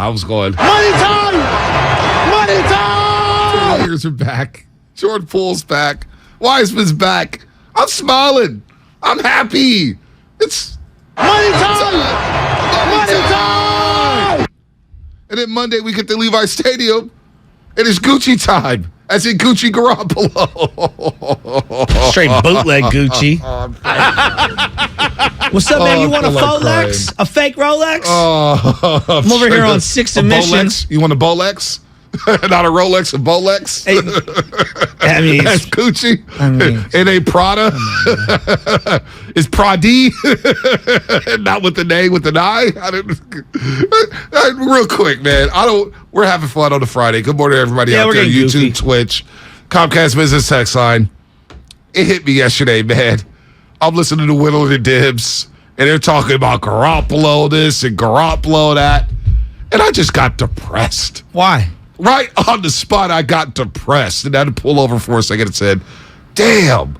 I was going, Money time! Money time! Warriors are back. Jordan Poole's back. Wiseman's back. I'm smiling. I'm happy. It's Money time! Money time! And then Monday we get to Levi Stadium, and it's Gucci time. As in Gucci Garoppolo. Straight bootleg Gucci. What's up, man? You want a Rolex? A fake Rolex? I'm over here on 6 emissions. You want a Bolex? Not a Rolex, a Bolex? I mean, that's Gucci. It ain't Prada. It's Pradi. Not with the name, with an I. Real quick, man. We're having fun on a Friday. Good morning, everybody out there. YouTube, Twitch, Comcast Business Text Line. It hit me yesterday, man. I'm listening to Whittle and the Dibs, and they're talking about Garoppolo this and Garoppolo that, and I just got depressed. Why? Right on the spot, I got depressed, and I had to pull over for a second and said, damn,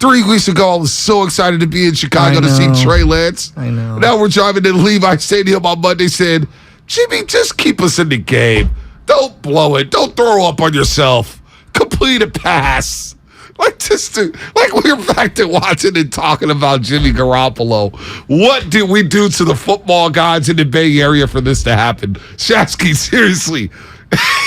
3 weeks ago, I was so excited to be in Chicago to see Trey Lance. I know. Now we're driving to Levi Stadium on Monday, said, Jimmy, just keep us in the game. Don't blow it. Don't throw up on yourself. Complete a pass. Like we're back to watching and talking about Jimmy Garoppolo. What did we do to the football gods in the Bay Area for this to happen? Shasky, seriously.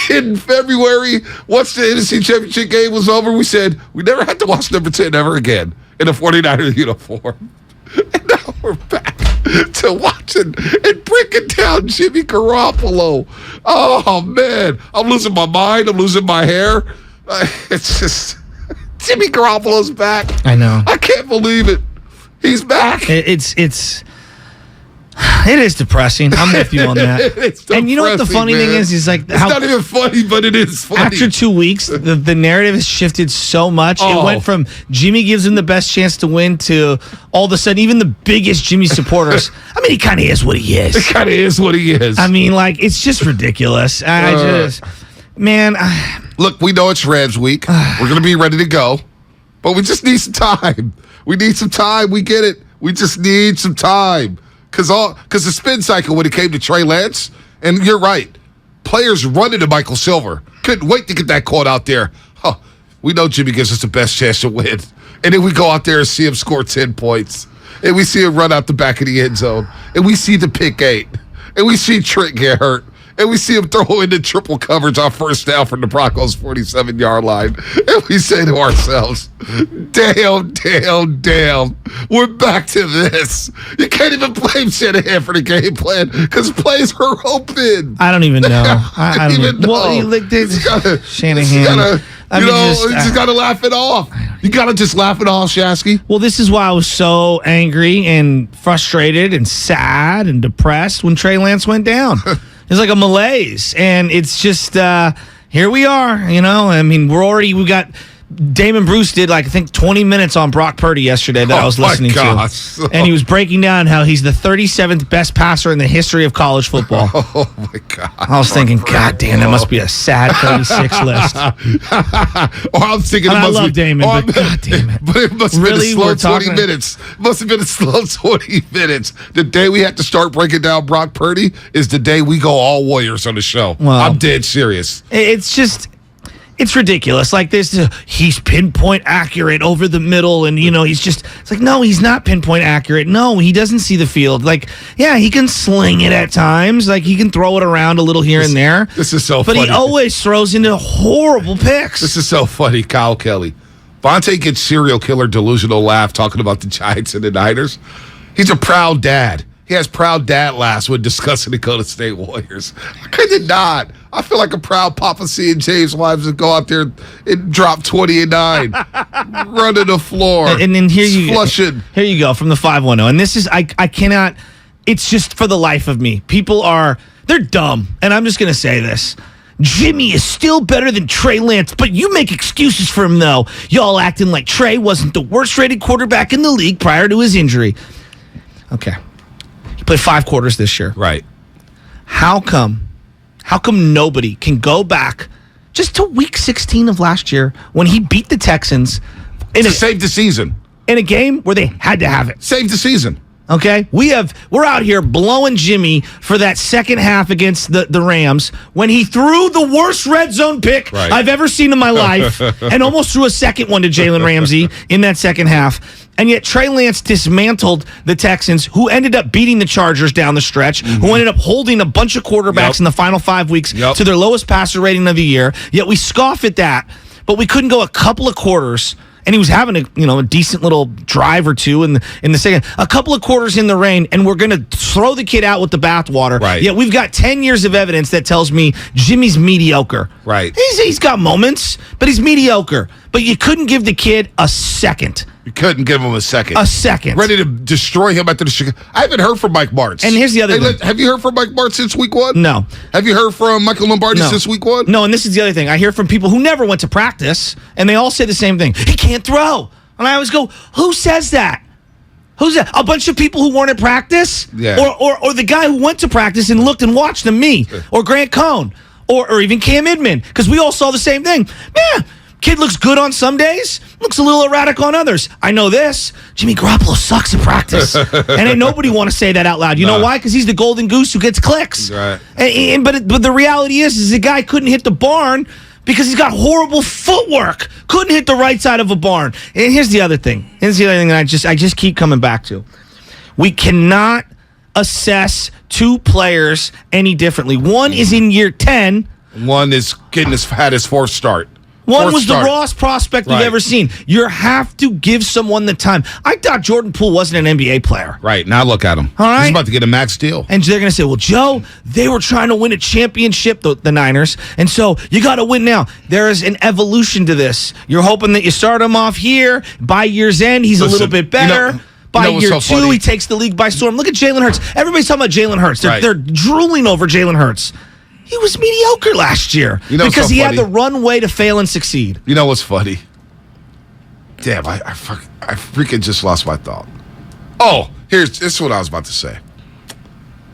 In February, once the NFC Championship game was over, we said we never had to watch number 10 ever again in a 49er uniform. And now we're back to watching and breaking down Jimmy Garoppolo. Oh, man. I'm losing my mind. I'm losing my hair. It's just, Jimmy Garoppolo's back. I know. I can't believe it. He's back. It is depressing. I'm with you on that. And you know what the funny thing is? Is like it's not even funny, but it is funny. After 2 weeks, the narrative has shifted so much. It went from Jimmy gives him the best chance to win to all of a sudden, even the biggest Jimmy supporters. I mean, he kind of is what he is. It kind of is what he is. I mean, like, it's just ridiculous. Look, we know it's Rams week. We're going to be ready to go, but we just need some time. We need some time. We get it. We just need some time. Because the spin cycle when it came to Trey Lance, and you're right, players running to Michael Silver. Couldn't wait to get that call out there. We know Jimmy gives us the best chance to win. And then we go out there and see him score 10 points. And we see him run out the back of the end zone. And we see the pick 8. And we see Trent get hurt. And we see him throw into triple coverage on first down from the Broncos' 47-yard line. And we say to ourselves, damn, we're back to this. You can't even blame Shanahan for the game plan because plays are open. I don't even know. I don't even know. Well, Shanahan. You just got to laugh it off. You got to just laugh it off, Shasky. Well, this is why I was so angry and frustrated and sad and depressed when Trey Lance went down. It's like a malaise, and it's just here we are. You know, I mean, we got Damon Bruce did I think 20 minutes on Brock Purdy yesterday that I was listening to, and he was breaking down how he's the 37th best passer in the history of college football. Oh my God! I was thinking, God damn, that must be a sad 36 list. Or I'm thinking, I love Damon, but God damn it! But it must have been a slow 20 minutes. Must have been a slow 20 minutes. The day we have to start breaking down Brock Purdy is the day we go all Warriors on the show. Well, I'm dead serious. It's just. It's ridiculous. Like he's pinpoint accurate over the middle, and it's like, no, he's not pinpoint accurate. No, he doesn't see the field. Like, yeah, he can sling it at times. Like he can throw it around a little here and there. This is so funny. But he always throws into horrible picks. This is so funny, Kyle Kelly. Bonta gets serial killer delusional laugh talking about the Giants and the Niners. He's a proud dad. He has proud dad laughs when discussing the Golden State Warriors. I did not. I feel like a proud papa seeing James Wiseman go out there and drop 20-9, running the floor, and then flushing. Here you go from the 510. And this is I cannot. It's just for the life of me. People they're dumb, and I'm just gonna say this. Jimmy is still better than Trey Lance, but you make excuses for him though. Y'all acting like Trey wasn't the worst-rated quarterback in the league prior to his injury. Okay. Played 5 quarters this year. Right. How come nobody can go back just to week 16 of last year when he beat the Texans to save the season in a game where they had to have it? Save the season. Okay, we're out here blowing Jimmy for that second half against the Rams when he threw the worst red zone pick I've ever seen in my life and almost threw a second one to Jalen Ramsey in that second half. And yet Trey Lance dismantled the Texans, who ended up beating the Chargers down the stretch, who ended up holding a bunch of quarterbacks in the final 5 weeks to their lowest passer rating of the year. Yet we scoff at that, but we couldn't go a couple of quarters. And he was having a decent little drive or two in the second. A couple of quarters in the rain, and we're going to throw the kid out with the bathwater. Right. Yet we've got 10 years of evidence that tells me Jimmy's mediocre. Right. He's got moments, but he's mediocre. But you couldn't give the kid a second. You couldn't give him a second. A second. Ready to destroy him after the Chicago. I haven't heard from Mike Martz. And here's the other thing. Have you heard from Mike Martz since week one? No. Have you heard from Michael Lombardi since week one? No, and this is the other thing. I hear from people who never went to practice, and they all say the same thing. He can't throw. And I always go, who says that? Who's that? A bunch of people who weren't at practice? Yeah. Or the guy who went to practice and looked and watched them, me, or Grant Cohn, or even Cam Edmond, because we all saw the same thing. Yeah, kid looks good on some days, looks a little erratic on others. I know this. Jimmy Garoppolo sucks at practice. And ain't nobody want to say that out loud. You know why? Because he's the golden goose who gets clicks. Right. But the reality is the guy couldn't hit the barn because he's got horrible footwork. Couldn't hit the right side of a barn. And here's the other thing. That I just keep coming back to. We cannot assess two players any differently. One is in year 10. One is had his fourth start. One was the rawest prospect we've ever seen. You have to give someone the time. I thought Jordan Poole wasn't an NBA player. Right. Now look at him. All right. He's about to get a max deal. And they're going to say, well, Joe, they were trying to win a championship, the Niners, and so you got to win now. There is an evolution to this. You're hoping that you start him off here. By year's end, he's a little bit better. By year two, funny? He takes the league by storm. Look at Jalen Hurts. Everybody's talking about Jalen Hurts. They're drooling over Jalen Hurts. He was mediocre last year because he had the runway to fail and succeed. You know what's funny? Damn, I freaking just lost my thought. Oh, this is what I was about to say.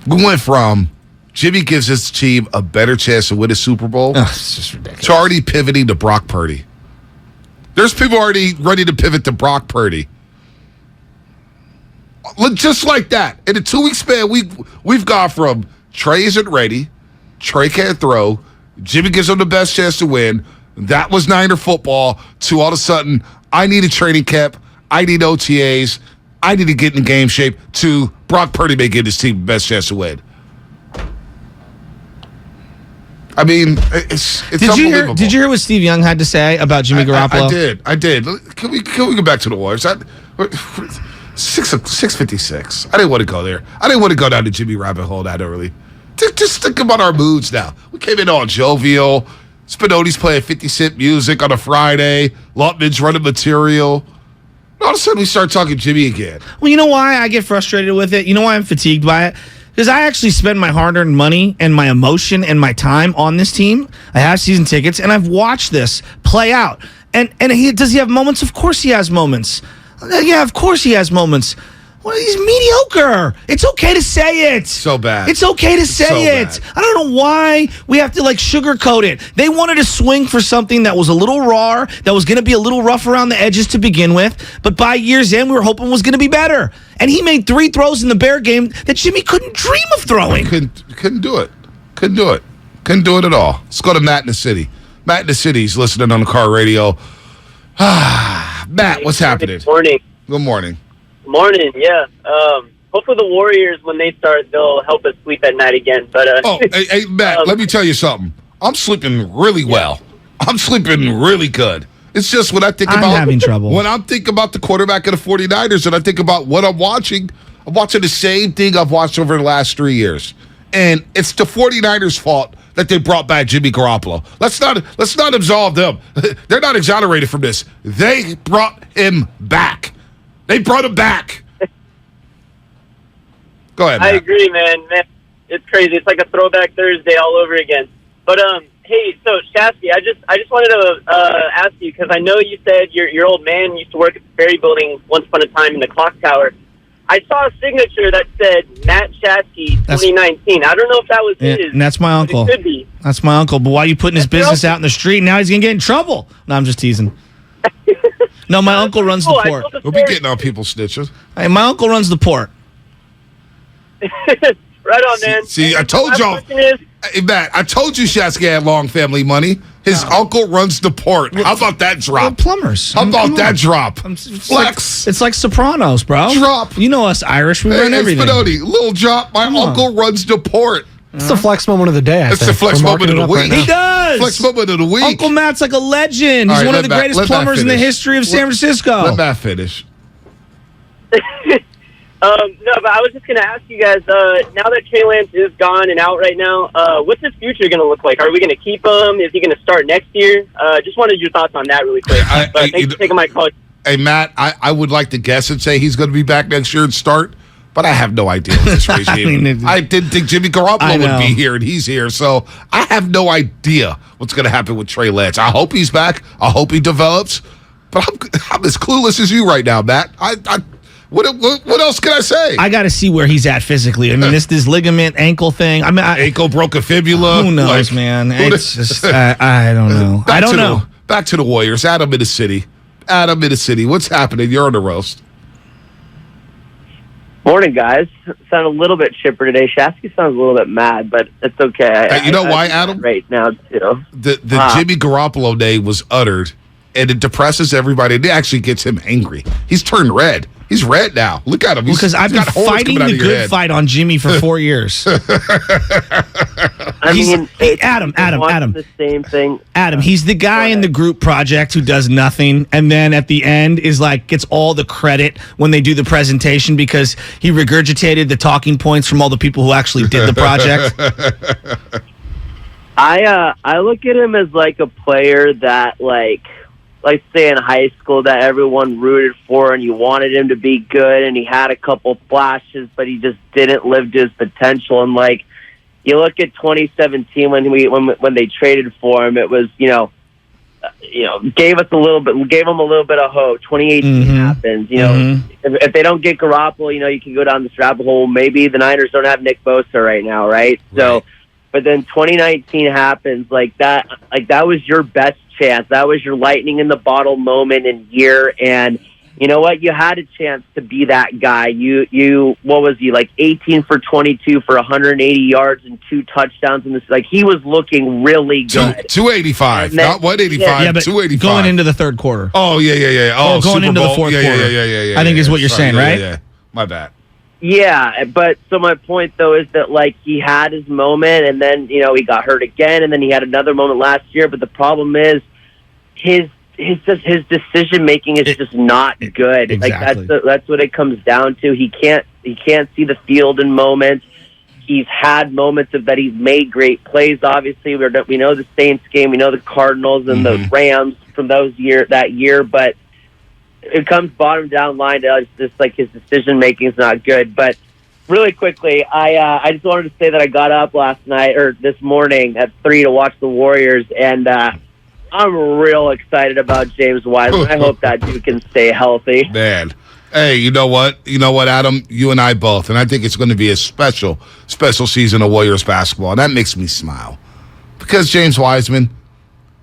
We went from Jimmy gives his team a better chance to win a Super Bowl. It's just ridiculous. To already pivoting to Brock Purdy. There's people already ready to pivot to Brock Purdy. Just like that. In a 2-week span, we've gone from Trey isn't ready, Trey can't throw, Jimmy gives him the best chance to win. That was Niner football. To all of a sudden, I need a training camp. I need OTAs. I need to get in game shape. To Brock Purdy may give his team the best chance to win. I mean, it's unbelievable. Did you hear what Steve Young had to say about Jimmy Garoppolo? I did. Can we go back to the Warriors? 6:56. I didn't want to go there. I didn't want to go down to Jimmy rabbit hole that early. Just think about our moods now. We came in all jovial. Spinotti's playing 50 Cent music on a Friday. Lutman's running material. All of a sudden, we start talking Jimmy again. Well, you know why I get frustrated with it? You know why I'm fatigued by it? Because I actually spend my hard-earned money and my emotion and my time on this team. I have season tickets, and I've watched this play out. And does he have moments? Of course he has moments. Yeah, of course he has moments. Well, he's mediocre. It's okay to say it. So bad. It's okay to say it. I don't know why we have to sugarcoat it. They wanted to swing for something that was a little raw, that was going to be a little rough around the edges to begin with. But by year's end, we were hoping it was going to be better. And he made 3 throws in the Bear game that Jimmy couldn't dream of throwing. Couldn't do it. Couldn't do it. Couldn't do it at all. Let's go to Matt in the city. Matt in the city's listening on the car radio. Matt, what's happening? Good morning. Good morning. Morning, yeah. Hopefully the Warriors, when they start, they'll help us sleep at night again. But hey, Matt, let me tell you something. I'm sleeping really well. I'm sleeping really good. It's just when I think I'm having trouble. When I'm thinking about the quarterback of the 49ers and I think about what I'm watching the same thing I've watched over the last 3 years. And it's the 49ers' fault that they brought back Jimmy Garoppolo. Let's not absolve them. They're not exonerated from this. They brought him back. They brought him back. Go ahead, Matt. I agree, man. It's crazy. It's like a throwback Thursday all over again. But hey, so Shasky, I just wanted to ask you, because I know you said your old man used to work at the Ferry Building once upon a time in the clock tower. I saw a signature that said Matt Shasky 2019. I don't know if that was his. And that's my uncle. It could be. That's my uncle. But why are you putting his business out in the street? Now he's going to get in trouble. No, I'm just teasing. No, my uncle runs the port. We'll be getting on people's snitches. Hey, my uncle runs the port. Right on, man. See, And I told my y'all. question is, Hey, Matt, I told you Shasky had long family money. His uncle runs the port. How about that We're drop? plumbers. How about Come that on. drop? It's Flex. like Sopranos, bro. Drop. You know us Irish. We run Hey, everything. Spinoni, little drop. My uncle runs the port. It's the flex moment of the day. It's the flex We're moment of marking the it up week. right now. He does. Flex moment of the week. Uncle Matt's like a legend. All He's right, one of let the Matt- greatest let Matt plumbers in the finish. history of San Francisco. Let Matt finish. no, but I was just going to ask you guys, now that Trey Lance is gone and out right now, what's his future going to look like? Are we going to keep him? Is he going to start next year? Just wanted your thoughts on that really quick. Thanks for taking my call. Hey, Matt, I would like to guess and say he's going to be back next year and start, but I have no idea with this regime. I didn't think Jimmy Garoppolo would be here, and he's here, so I have no idea what's going to happen with Trey Lance. I hope he's back. I hope he develops, but I'm as clueless as you right now, Matt. What else can I say? I got to see where he's at physically. I mean, this ligament ankle thing. I mean, Ankle broke a fibula. who knows, man? It's just I don't know. I don't know. Back to the Warriors. Adam in the city. What's happening? You're on the roast. Morning, guys. Sound a little bit chipper today. Shasky sounds a little bit mad, but it's okay. Hey, you know why, Adam? Right now, too. The Jimmy Garoppolo name was uttered, and it depresses everybody. It actually gets him angry. He's turned red. He's red now. Look at him. Because I've been got horns fighting coming out the of your good head. fight on Jimmy for 4 years. Adam. The same thing. Adam, he's the guy in the group project who does nothing, and then at the end is like gets all the credit when they do the presentation because he regurgitated the talking points from all the people who actually did the project. I look at him as like a player that like say in high school that everyone rooted for and you wanted him to be good and he had a couple flashes but he just didn't live to his potential. And like you look at 2017 when they traded for him, it was gave him a little bit of hope. 2018 happens. If they don't get Garoppolo, you can go down this rabbit hole. Maybe the Niners don't have Nick Bosa right now, right? So, but then 2019 happens. Like that was your best chance. That was your lightning in the bottle moment and year. And you know what? You had a chance to be that guy. You what was he, like 18 for 22 for 180 yards and 2 touchdowns in this? Like he was looking really good. 285, not 185. Yeah, but 285 going into the third quarter. Oh yeah. Oh, going Super into Bowl. the fourth quarter. Yeah. I think is what you're saying, right? Yeah. My bad. Yeah, but so my point though is that like he had his moment and then he got hurt again and then he had another moment last year. But the problem is his decision making is just not good. Exactly. Like that's what it comes down to. He can't see the field in moments. He's had moments of that he's made great plays. Obviously, we know the Saints game, we know the Cardinals and the Rams from that year, but it comes bottom down line to just like his decision making is not good. But really quickly, I just wanted to say that I got up this morning at 3 to watch the Warriors, and I'm real excited about James Wiseman. I hope that dude can stay healthy. Man. Hey, you know what, Adam? You and I both. And I think it's going to be a special season of Warriors basketball. And that makes me smile. Because James Wiseman,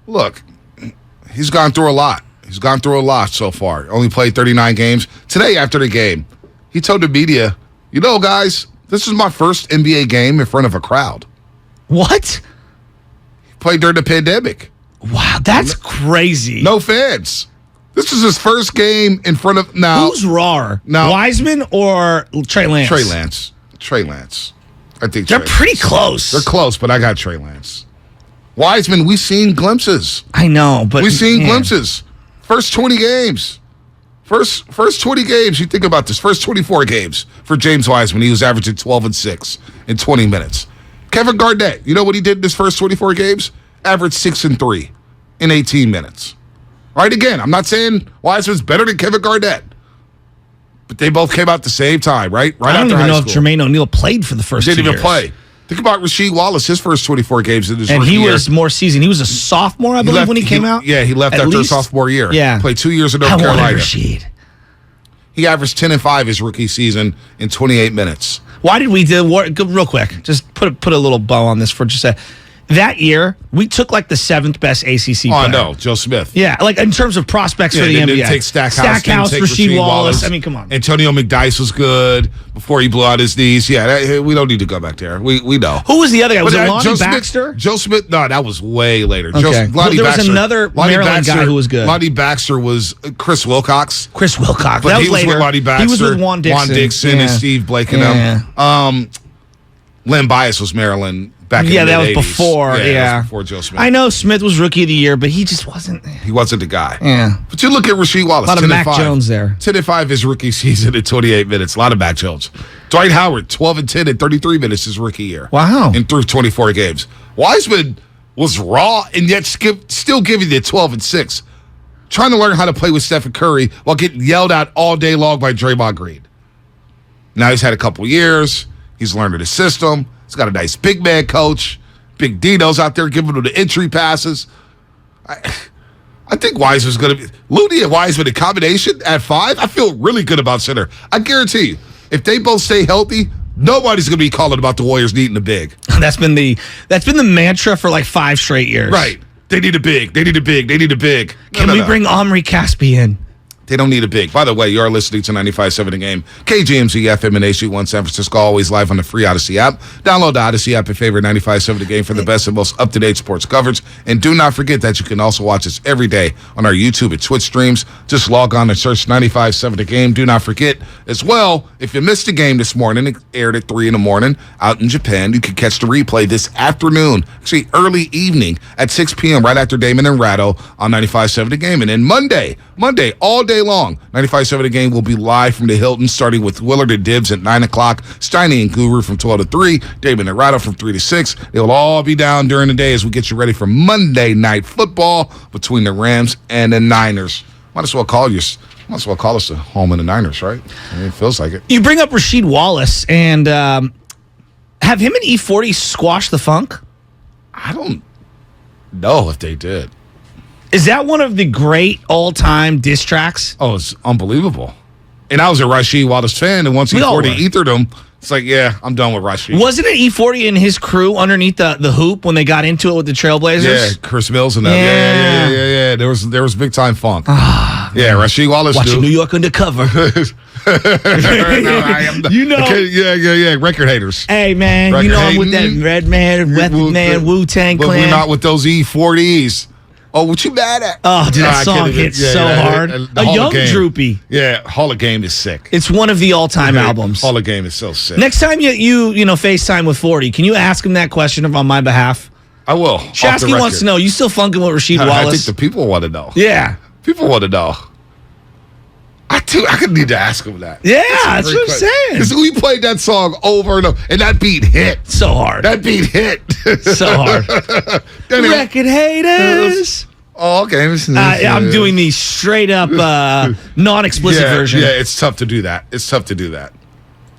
look, he's gone through a lot. He's gone through a lot so far. Only played 39 games. Today, after the game, he told the media, guys, this is my first NBA game in front of a crowd. What? He played during the pandemic. Wow, that's crazy. No fans. This is his first game in front of Who's raw? Wiseman or Trey Lance? Trey Lance. I think they're pretty close. They're close, but I got Trey Lance. Wiseman, we've seen glimpses. I know, but we've seen glimpses. First 20 games. First 20 games. You think about this. First 24 games for James Wiseman. He was averaging 12 and 6 in 20 minutes. Kevin Garnett, you know what he did in his first 24 games? Averaged 6 and 3 in 18 minutes. All right, again, I'm not saying Wiseman's better than Kevin Garnett, but they both came out at the same time, right? I don't even know if Jermaine O'Neal played for the first 2 years. Didn't even play. Think about Rasheed Wallace, his first 24 games in his rookie year. And he was more seasoned. He was a sophomore, I believe, when he came out. Yeah, he left after his sophomore year. Yeah. Played 2 years in North Carolina. I wanted Rasheed. He averaged 10 and 5 his rookie season in 28 minutes. Why did we do real quick? Just put a little bow on this for just a. that year, we took like the 7th best ACC player. Oh, no, Joe Smith. Yeah, like in terms of prospects for the they NBA. didn't take Stackhouse, didn't take Rasheed Wallace. I mean, come on. Antonio McDyess was good before he blew out his knees. Yeah, we don't need to go back there. We know. Who was the other guy? Was it Lonnie Joe Baxter? Smith, Joe Smith, no, that was way later. Okay. Well, there was another Maryland guy who was good. Lonnie Baxter was Chris Wilcox. Chris Wilcox. But that he was later. with Lonnie Baxter. He was with Juan Dixon. And Steve Blake and them. Len Bias was Maryland back in the that was 80s. before. That was before Joe Smith. I know Smith was rookie of the year, but he just wasn't. He wasn't the guy. Yeah. But you look at Rasheed Wallace. A lot of Mac Jones there. 10-5 his rookie season at 28 minutes. A lot of Mac Jones. Dwight Howard, 12-10 in 33 minutes his rookie year. Wow. And through 24 games. Wiseman was raw and yet still giving you 12-6. Trying to learn how to play with Stephen Curry while getting yelled at all day long by Draymond Green. Now he's had a couple years. He's learned the system. He's got a nice big man coach. Big Dino's out there giving him the entry passes. I think Wiseman's going to be... Looney and Wiseman in combination at 5, I feel really good about center. I guarantee you, if they both stay healthy, nobody's going to be calling about the Warriors needing a big. That's been the mantra for like 5 straight years. Right. They need a big. They need a big. They need a big. Can we bring Omri Caspi in? They don't need a big. By the way, you are listening to 95.7 The Game. KGMZ FM and HD1 San Francisco, always live on the free Odyssey app. Download the Odyssey app and favorite 95.7 The Game for the best and most up-to-date sports coverage. And do not forget that you can also watch us every day on our YouTube and Twitch streams. Just log on and search 95.7 The Game. Do not forget, as well, if you missed the game this morning, it aired at 3 in the morning out in Japan. You can catch the replay this afternoon, actually early evening at 6 p.m. right after Damon and Ratto on 95.7 The Game. And then Monday, all day long, 95.7 The Game will be live from the Hilton, starting with Willard and Dibbs at 9 o'clock, Steiny and Guru from 12 to 3, Damon and Ratto from 3 to 6. They'll all be down during the day as we get you ready for Monday Night Football between the Rams and the Niners. Might as well call us the home of the Niners, right? I mean, it feels like it. You bring up Rasheed Wallace and have him and E40 squash the funk? I don't know if they did. Is that one of the great all-time diss tracks? Oh, it's unbelievable. And I was a Rasheed Wallace fan, and once E40 ethered him, it's like, yeah, I'm done with Rasheed. Wasn't it E40 and his crew underneath the hoop when they got into it with the Trailblazers? Yeah, Chris Mills and them. Yeah. There was big time funk. Yeah, Rasheed Wallace. Watching New York Undercover. Yeah. Record haters. Hey, man, Record you know I'm hating. with that Red Man, Method Man, Wu-Tang But Clan. we're not with those E40s. Oh, what you mad at? Oh, dude, that song hits so hard. A young Droopy. Yeah, Hall of Game is sick. It's one of the all-time albums. Hall of Game is so sick. Next time you FaceTime with 40, can you ask him that question on my behalf? I will. Shasky wants to know, you still funking with Rasheed Wallace? I think the people want to know. Yeah. People want to know. I could need to ask him that. Yeah, that's what I'm saying. Because we played that song over and over, and that beat hit. So hard. That beat hit. So hard. Record haters. Oh, okay. I'm doing the straight up non-explicit version. Yeah, it's tough to do that.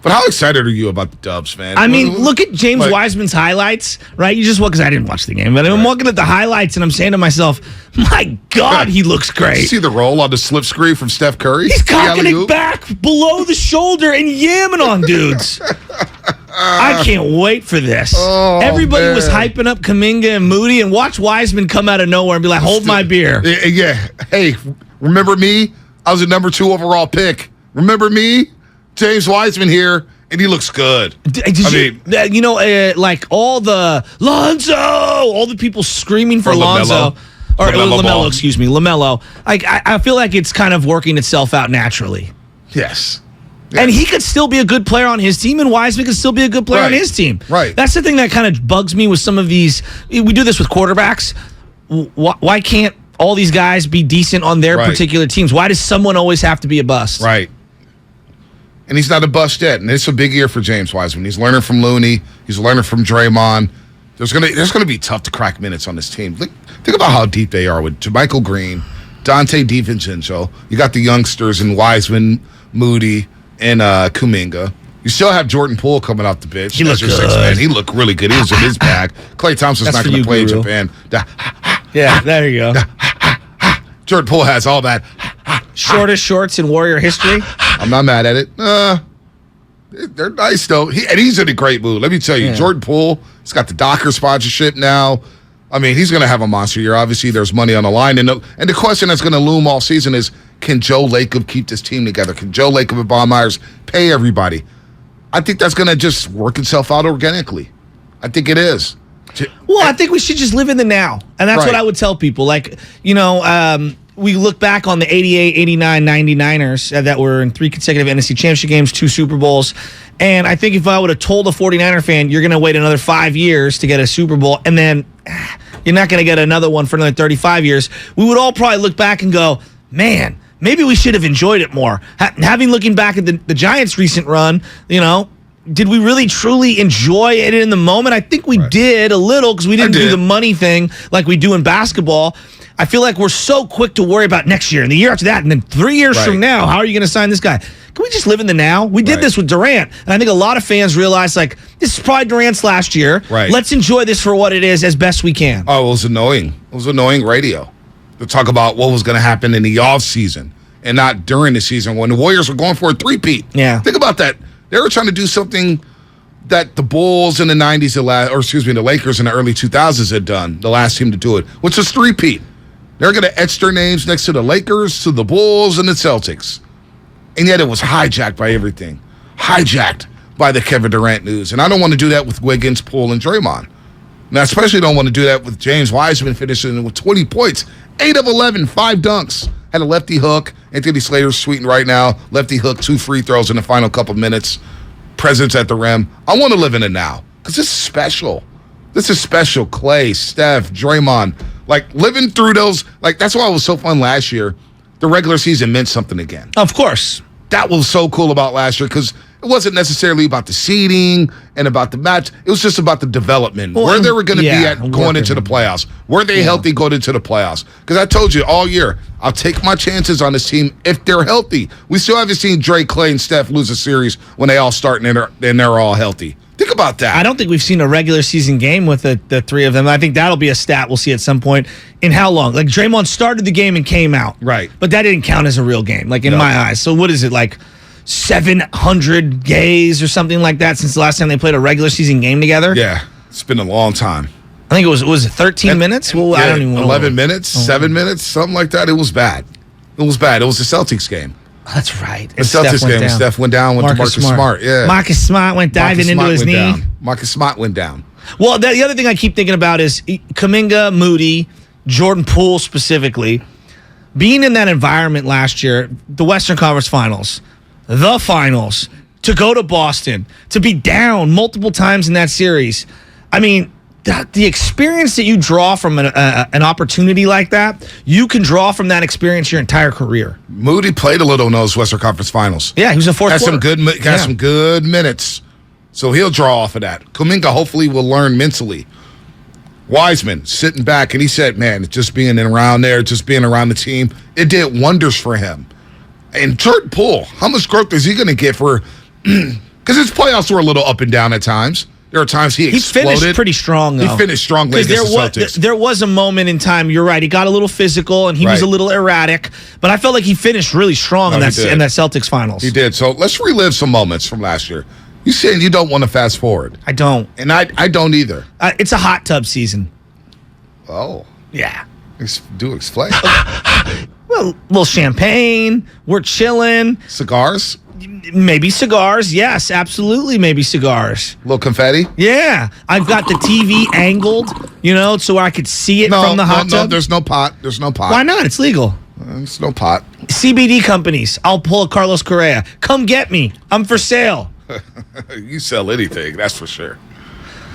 But how excited are you about the Dubs, man? I mean, look at James Wiseman's highlights, right? You just because I didn't watch the game, but I'm looking at the highlights and I'm saying to myself, my God, he looks great. You see the roll on the slip screen from Steph Curry? He's cocking it back below the shoulder and yamming on dudes. I can't wait for this. Everybody was hyping up Kuminga and Moody, and watch Wiseman come out of nowhere and be like, hold my beer. Yeah. Hey, remember me? I was a number 2 overall pick. Remember me? James Wiseman here, and he looks good. Like all the Lonzo, all the people screaming for Lonzo. Or LaMelo, excuse me, LaMelo. I feel like it's kind of working itself out naturally. Yes. And he could still be a good player on his team, and Wiseman could still be a good player on his team. Right. That's the thing that kind of bugs me with some of these. We do this with quarterbacks. Why can't all these guys be decent on their particular teams? Why does someone always have to be a bust? Right. And he's not a bust yet, and it's a big year for James Wiseman. He's learning from Looney. He's learning from Draymond. There's gonna be tough to crack minutes on this team. Think about how deep they are with JaMychal Green, Dante DiVincenzo. You got the youngsters in Wiseman, Moody, and Kuminga. You still have Jordan Poole coming off the bench. He looked good. Sixth man. He looked really good. He was in his bag. Klay Thompson's not going to play in Japan. Yeah, there you go. Jordan Poole has all that. Shortest shorts in Warrior history. I'm not mad at it. They're nice, though. He's in a great mood. Let me tell you, Yeah. Jordan Poole, he's got the Docker sponsorship now. I mean, he's going to have a monster year. Obviously, there's money on the line. And the question that's going to loom all season is, can Joe Lacob keep this team together? Can Joe Lacob and Bob Myers pay everybody? I think that's going to just work itself out organically. I think it is. Well, I think we should just live in the now. And that's what Right. I would tell people. Like, we look back on the 88, 89, 99ers that were in 3 consecutive NFC Championship games, 2 Super Bowls. And I think if I would have told a 49er fan, you're going to wait another 5 years to get a Super Bowl, and then you're not going to get another one for another 35 years, we would all probably look back and go, man, maybe we should have enjoyed it more. Looking back at the Giants' recent run, did we really truly enjoy it in the moment? I think we did a little because we didn't do the money thing like we do in basketball. I feel like we're so quick to worry about next year and the year after that, and then 3 years from now, how are you going to sign this guy? Can we just live in the now? We did this with Durant, and I think a lot of fans realize, like, this is probably Durant's last year. Right. Let's enjoy this for what it is as best we can. Oh, it was annoying. It was annoying radio to talk about what was going to happen in the off season and not during the season when the Warriors were going for a three-peat. Yeah. Think about that. They were trying to do something that the Bulls in the 90s, the Lakers in the early 2000s had done, the last team to do it, which was three-peat. They're going to etch their names next to the Lakers, to the Bulls, and the Celtics. And yet it was hijacked by everything. Hijacked by the Kevin Durant news. And I don't want to do that with Wiggins, Poole, and Draymond. And I especially don't want to do that with James Wiseman finishing with 20 points, 8 of 11, 5 dunks. Had a lefty hook. Anthony Slater's tweeting right now. Lefty hook, 2 free throws in the final couple minutes. Presence at the rim. I want to live in it now because this is special. This is special. Clay, Steph, Draymond. Like, living through those, like, that's why it was so fun last year. The regular season meant something again. Of course. That was so cool about last year because it wasn't necessarily about the seeding and about the match. It was just about the development, where they were going to be at going into the playoffs. Were they healthy going into the playoffs? Because I told you all year, I'll take my chances on this team if they're healthy. We still haven't seen Drake, Clay, and Steph lose a series when they all start and they're all healthy. Think about that. I don't think we've seen a regular season game with the 3 of them. I think that'll be a stat we'll see at some point. In how long? Like, Draymond started the game and came out. Right. But that didn't count as a real game, like, in my eyes. So what is it, like 700 days or something like that since the last time they played a regular season game together? Yeah, it's been a long time. I think it was 13 minutes? Well, I don't even know. 11 minutes, 7 minutes, something like that. It was bad. It was bad. It was the Celtics game. That's right. The Celtics game. Steph went down with Marcus Smart. Yeah. Marcus Smart went diving into his knee. Down. Marcus Smart went down. Well, the other thing I keep thinking about is Kuminga, Moody, Jordan Poole specifically, being in that environment last year, the Western Conference Finals, to go to Boston, to be down multiple times in that series. I mean, the experience that you draw from an opportunity like that, you can draw from that experience your entire career. Moody played a little in those Western Conference Finals. Yeah, he was a fourth quarter. Some good minutes. So he'll draw off of that. Kuminga hopefully will learn mentally. Wiseman sitting back, and he said, man, just being around there, just being around the team, it did wonders for him. And Jordan Poole, how much growth is he going to get for – because his playoffs were a little up and down at times. There are times he exploded. He finished pretty strong, though. He finished strongly against the Celtics. There was a moment in time, you're right, he got a little physical, and he was a little erratic, but I felt like he finished really strong in that Celtics finals. He did. So let's relive some moments from last year. You saying you don't want to fast forward. I don't. And I don't either. It's a hot tub season. Oh. Yeah. Do explain. Well, a little champagne. We're chilling. Cigars? Maybe cigars. Yes, absolutely. Maybe cigars. A little confetti? Yeah. I've got the TV angled, so I could see it from the hot tub. No, there's no pot. There's no pot. Why not? It's legal. There's no pot. CBD companies. I'll pull a Carlos Correa. Come get me. I'm for sale. You sell anything, that's for sure.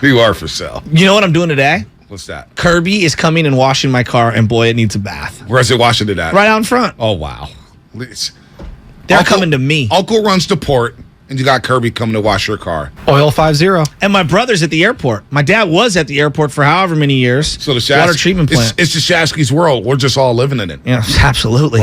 You are for sale. You know what I'm doing today? What's that? Kirby is coming and washing my car, and boy, it needs a bath. Where's it washing it at? Right out in front. Oh, wow. They're coming to me. Uncle runs to port, and you got Kirby coming to wash your car. Oil 50. And my brother's at the airport. My dad was at the airport for however many years. So the water treatment plant. It's the Shasky's world. We're just all living in it. Yeah, absolutely.